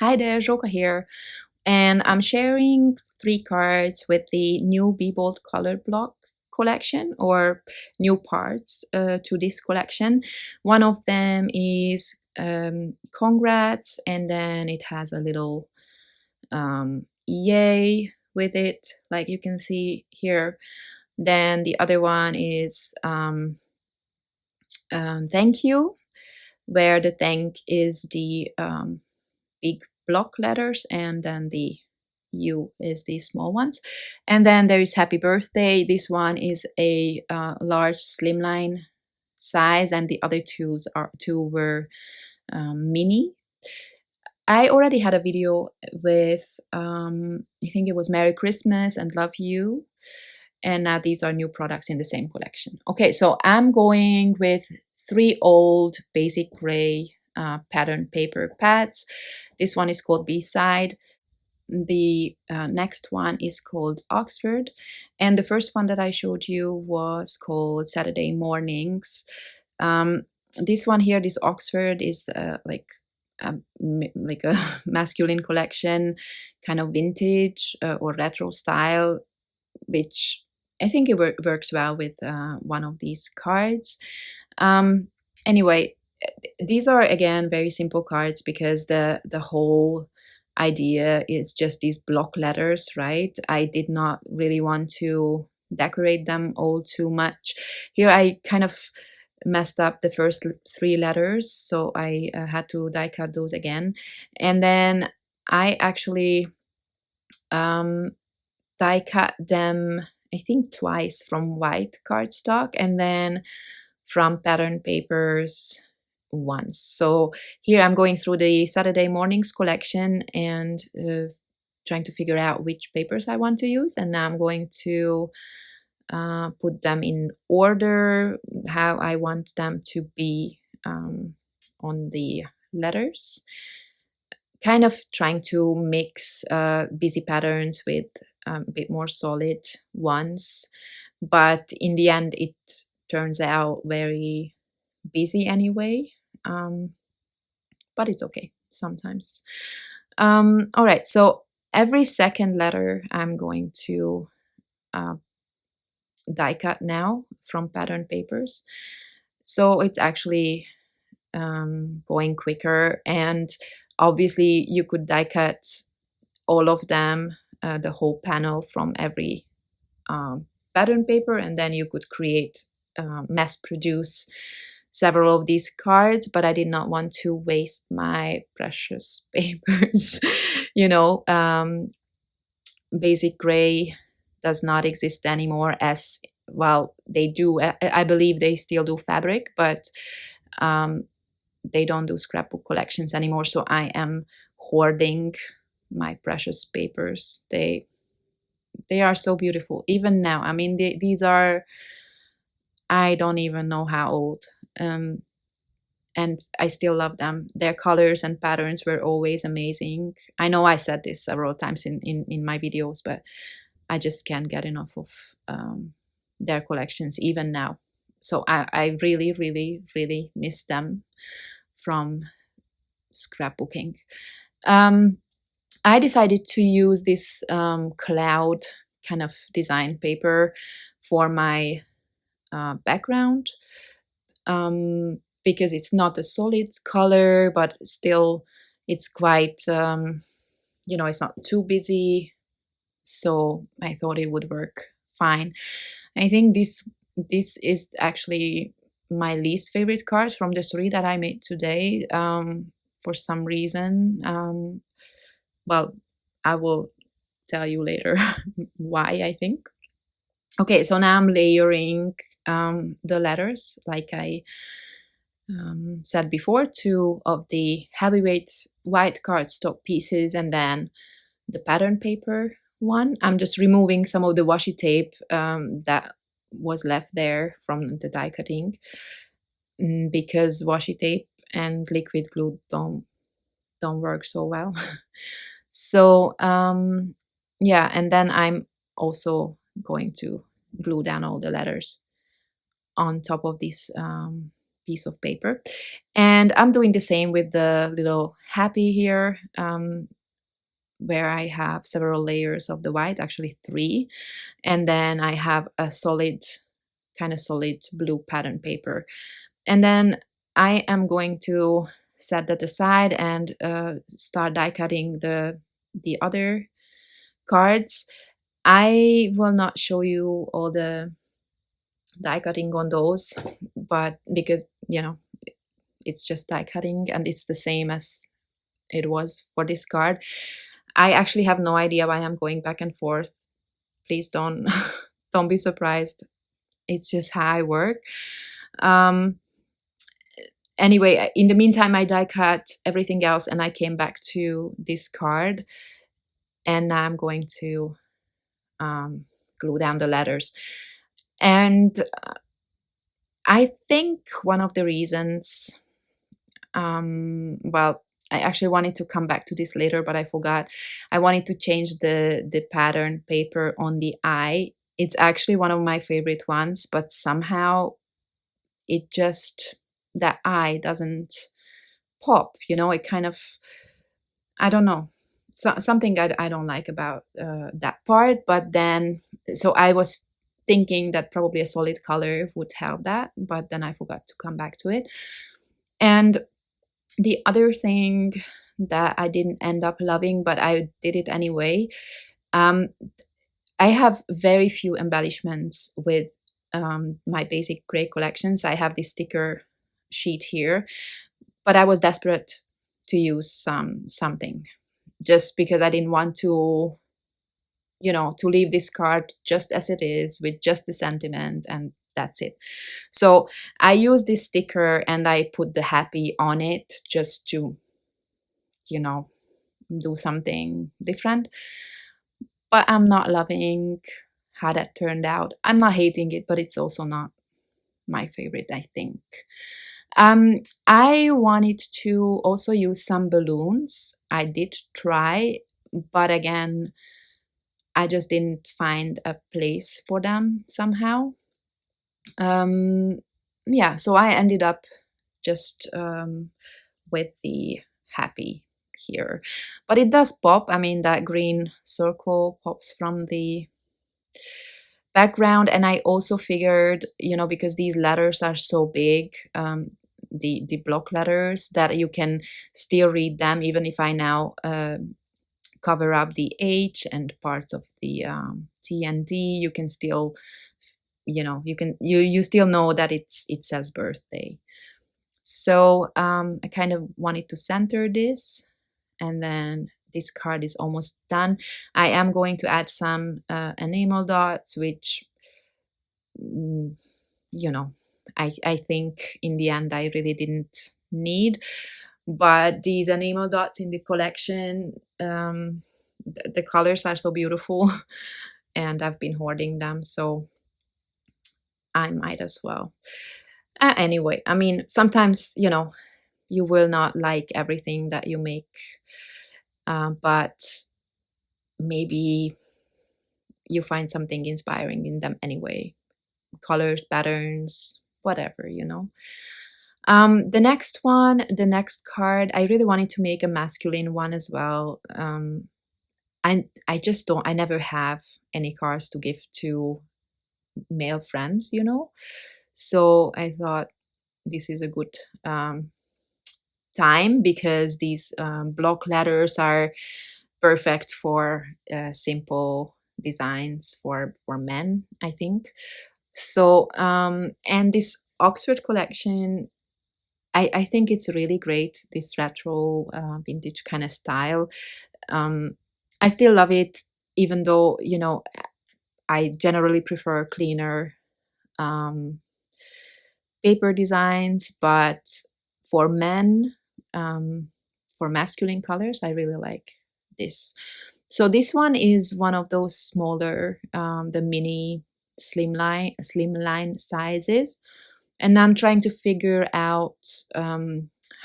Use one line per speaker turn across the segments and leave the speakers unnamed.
Hi there, Joka here, and I'm sharing 3 cards with the new Be Bold color block collection, or new parts to this collection. One of them is congrats, and then it has a little yay with it, like you can see here. Then the other one is thank you, where the thank is the big block letters, and then the U is the small ones. And then there is happy birthday. This one is a large slimline size, and the other two were mini. I already had a video with I think it was Merry Christmas and Love You, and now these are new products in the same collection. Okay, so I'm going with 3 old basic gray pattern paper pads. This one is called B-Side. The next one is called Oxford, and the first one that I showed you was called Saturday Mornings. This one here, this Oxford, is like a masculine collection, kind of vintage or retro style, which I think it works well with one of these cards. Anyway, these are again very simple cards because the whole idea is just these block letters, right? I did not really want to decorate them all too much. Here I kind of messed up the first 3 letters, so I had to die cut those again. And then I actually die cut them, I think twice, from white cardstock and then from pattern papers once. So here I'm going through the Saturday Mornings collection and trying to figure out which papers I want to use, and now I'm going to put them in order how I want them to be on the letters, kind of trying to mix busy patterns with a bit more solid ones, but in the end it turns out very busy anyway, but it's okay sometimes. All right, so every second letter I'm going to die cut now from pattern papers, so it's actually going quicker. And obviously you could die cut all of them, the whole panel from every pattern paper, and then you could create mass produce several of these cards, but I did not want to waste my precious papers. You know, basic gray does not exist anymore, as well they do. I believe they still do fabric, but they don't do scrapbook collections anymore, so I am hoarding my precious papers. They are so beautiful even now. I mean, these are, I don't even know how old, and I still love them. Their colors and patterns were always amazing. I know I said this several times in my videos, but I just can't get enough of their collections even now. So I really, really, really miss them from scrapbooking. I decided to use this cloud kind of design paper for my background, because it's not a solid color, but still it's quite, you know, it's not too busy. So I thought it would work fine. I think this is actually my least favorite card from the 3 that I made today, for some reason. Well, I will tell you later why, I think. Okay, so now I'm layering the letters, like I said before, 2 of the heavyweight white cardstock pieces and then the pattern paper one. I'm just removing some of the washi tape that was left there from the die cutting, because washi tape and liquid glue don't work so well. So yeah, and then I'm also going to glue down all the letters on top of this piece of paper. And I'm doing the same with the little happy here, where I have several layers of the white, actually 3. And then I have a solid, kind of solid blue pattern paper. And then I am going to set that aside and start die cutting the other cards. I will not show you all the die cutting on those, but because, it's just die cutting and it's the same as it was for this card. I actually have no idea why I'm going back and forth. Please don't don't be surprised. It's just how I work. Anyway, in the meantime, I die cut everything else and I came back to this card, and now I'm going to glue down the letters. And I think one of the reasons, well, I actually wanted to come back to this later, but I forgot. I wanted to change the pattern paper on the eye. It's actually one of my favorite ones, but somehow it just, that eye doesn't pop, it kind of, I don't know, something I don't like about that part. But then, so I was thinking that probably a solid color would help that, but then I forgot to come back to it. And the other thing that I didn't end up loving, but I did it anyway, I have very few embellishments with my basic gray collections. I have this sticker sheet here, but I was desperate to use something just because I didn't want to, to leave this card just as it is with just the sentiment and that's it. So I used this sticker and I put the happy on it just to, do something different. But I'm not loving how that turned out. I'm not hating it, but it's also not my favorite, I think. I wanted to also use some balloons. I did try, but again, I just didn't find a place for them somehow. Yeah, so I ended up just with the happy here. But it does pop. I mean, that green circle pops from the background. And I also figured, because these letters are so big, the block letters, that you can still read them even if I now cover up the H and parts of the T and D. You can still, you still know that it says birthday. So I kind of wanted to center this, and then this card is almost done. I am going to add some enamel dots, which, I think in the end I really didn't need. But these enamel dots in the collection, the colors are so beautiful and I've been hoarding them, so I might as well. Anyway, I mean, sometimes, you will not like everything that you make, but maybe you find something inspiring in them anyway. Colors, patterns, whatever. The next one, the next card, I really wanted to make a masculine one as well. I just don't, I never have any cards to give to male friends, So I thought this is a good time, because these block letters are perfect for simple designs for men, I think. So and this Oxford collection, I think it's really great, this retro vintage kind of style. I still love it, even though, I generally prefer cleaner paper designs, but for men, for masculine colors, I really like this. So this one is one of those smaller, the mini slimline sizes, and I'm trying to figure out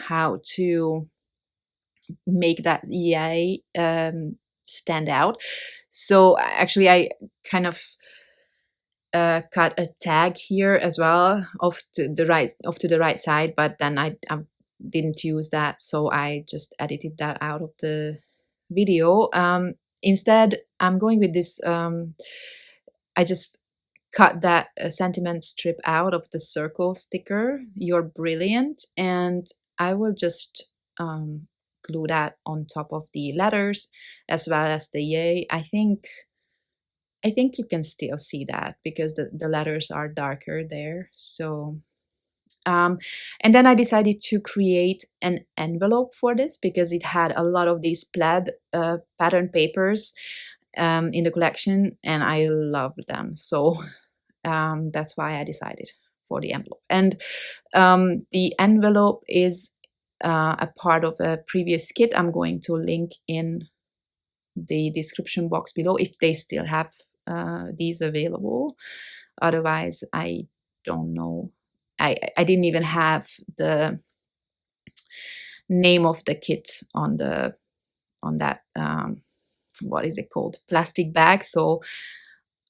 how to make that EA stand out. So actually, I kind of cut a tag here as well off to the right side, but then I didn't use that, so I just edited that out of the video. Instead, I'm going with this. I just cut that sentiment strip out of the circle sticker, "You're brilliant," and I will just glue that on top of the letters as well as the yay. I think you can still see that because the letters are darker there. So and then I decided to create an envelope for this because it had a lot of these plaid pattern papers in the collection, and I loved them. So that's why I decided for the envelope. And the envelope is a part of a previous kit. I'm going to link in the description box below if they still have these available. Otherwise, I don't know. I didn't even have the name of the kit on that what is it called, plastic bag, so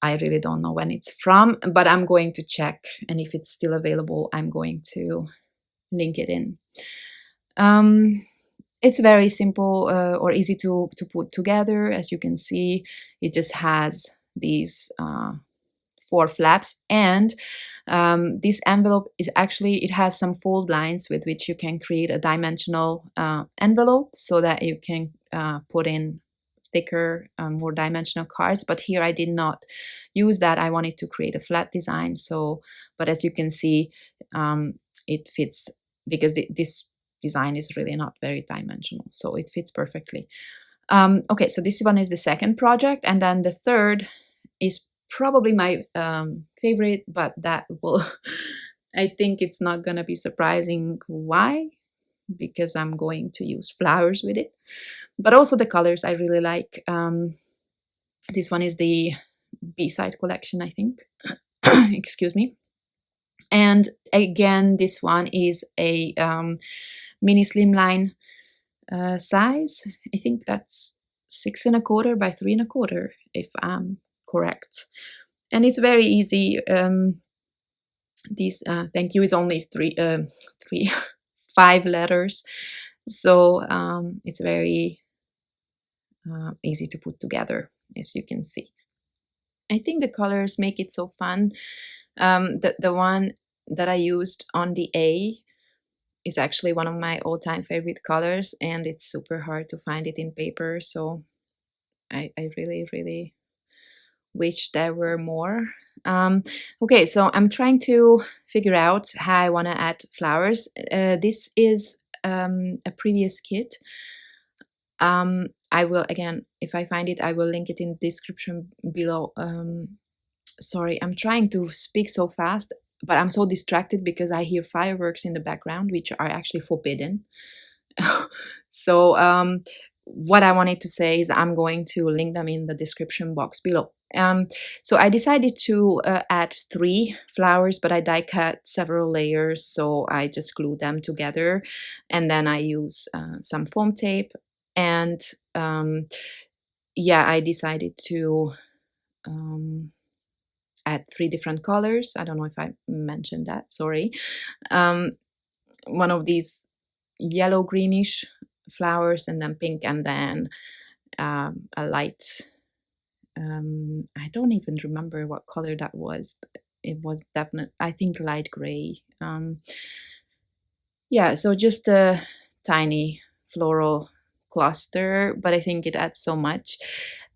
I really don't know when it's from, but I'm going to check, and if it's still available, I'm going to link it in. It's very simple or easy to put together. As you can see, it just has these 4 flaps, and this envelope is actually, it has some fold lines with which you can create a dimensional envelope so that you can put in thicker, more dimensional cards. But here I did not use that. I wanted to create a flat design. So, but as you can see, it fits because this design is really not very dimensional, so it fits perfectly. Okay, so this one is the second project, and then the third is probably my favorite, but that will I think it's not gonna be surprising why, because I'm going to use flowers with it, but also the colors I really like. This one is the B-side collection, I think. Excuse me. And again, this one is a mini slimline size. I think that's 6 1/4 by 3 1/4, if I'm correct. And it's very easy. These thank you is only 5 letters, so it's very easy to put together, as you can see. I think the colors make it so fun. The one that I used on the A is actually one of my all-time favorite colors, and it's super hard to find it in paper, so I really, really wish there were more. Okay, so I'm trying to figure out how I want to add flowers. This is a previous kit. I will, again, if I find it, I will link it in the description below. Sorry, I'm trying to speak so fast, but I'm so distracted because I hear fireworks in the background, which are actually forbidden. So what I wanted to say is I'm going to link them in the description box below. So I decided to add 3 flowers, but I die cut several layers, so I just glued them together, and then I use some foam tape, and yeah, I decided to add 3 different colors. I don't know if I mentioned that, sorry. One of these yellow greenish flowers, and then pink, and then a light, I don't even remember what color that was. It was definitely, I think, light gray. Yeah, so just a tiny floral cluster, but I think it adds so much.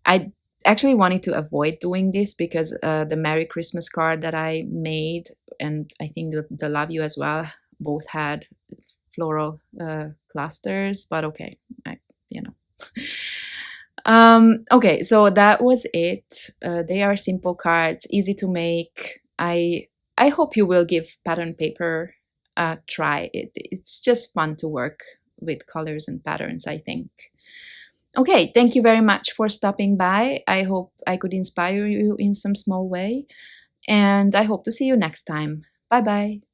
I actually wanted to avoid doing this because the Merry Christmas card that I made, and I think the Love You as well, both had floral clusters, but okay, you know. Okay, so that was it. They are simple cards, easy to make. I hope you will give pattern paper a try. It's just fun to work with colors and patterns, I think. Okay, thank you very much for stopping by. I hope I could inspire you in some small way, and I hope to see you next time. Bye-bye.